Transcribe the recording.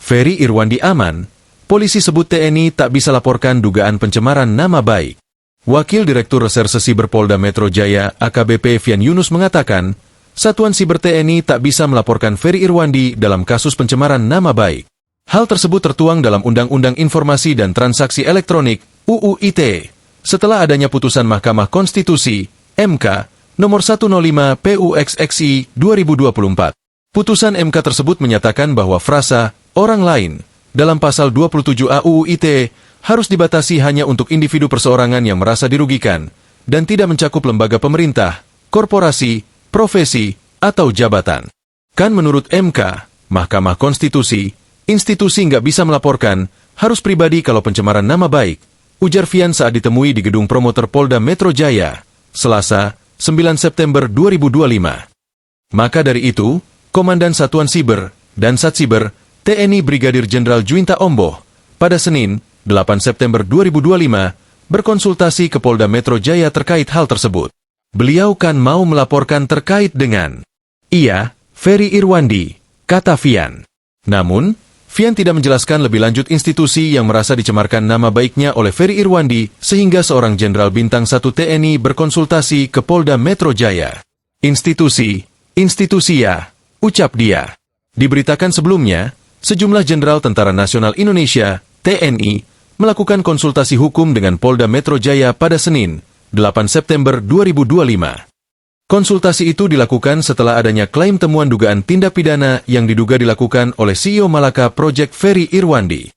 Ferry Irwandi aman, polisi sebut TNI tak bisa laporkan dugaan pencemaran nama baik. Wakil Direktur Reserse Siber Polda Metro Jaya AKBP Fian Yunus mengatakan, Satuan Siber TNI tak bisa melaporkan Ferry Irwandi dalam kasus pencemaran nama baik. Hal tersebut tertuang dalam Undang-Undang Informasi dan Transaksi Elektronik (UU ITE) setelah adanya putusan Mahkamah Konstitusi (MK) nomor 105 PUXXI 2024. Putusan MK tersebut menyatakan bahwa frasa orang lain dalam pasal 27A UU ITE harus dibatasi hanya untuk individu perseorangan yang merasa dirugikan dan tidak mencakup lembaga pemerintah, korporasi, profesi, atau jabatan. Kan menurut MK, Mahkamah Konstitusi, institusi nggak bisa melaporkan, harus pribadi kalau pencemaran nama baik, ujar Fian saat ditemui di gedung promoter Polda Metro Jaya, Selasa, 9 September 2025. Maka dari itu, Komandan Satuan Siber dan Satsiber TNI Brigadir Jenderal Juinta Omboh pada Senin, 8 September 2025, berkonsultasi ke Polda Metro Jaya terkait hal tersebut. Beliau kan mau melaporkan terkait dengan Ferry Irwandi, kata Fian. Namun, Fian tidak menjelaskan lebih lanjut institusi yang merasa dicemarkan nama baiknya oleh Ferry Irwandi sehingga seorang Jenderal Bintang 1 TNI berkonsultasi ke Polda Metro Jaya. Institusi ya, ucap dia. Diberitakan sebelumnya, sejumlah Jenderal Tentara Nasional Indonesia, TNI, melakukan konsultasi hukum dengan Polda Metro Jaya pada Senin, 8 September 2025. Konsultasi itu dilakukan setelah adanya klaim temuan dugaan tindak pidana yang diduga dilakukan oleh CEO Malaka Project Ferry Irwandi.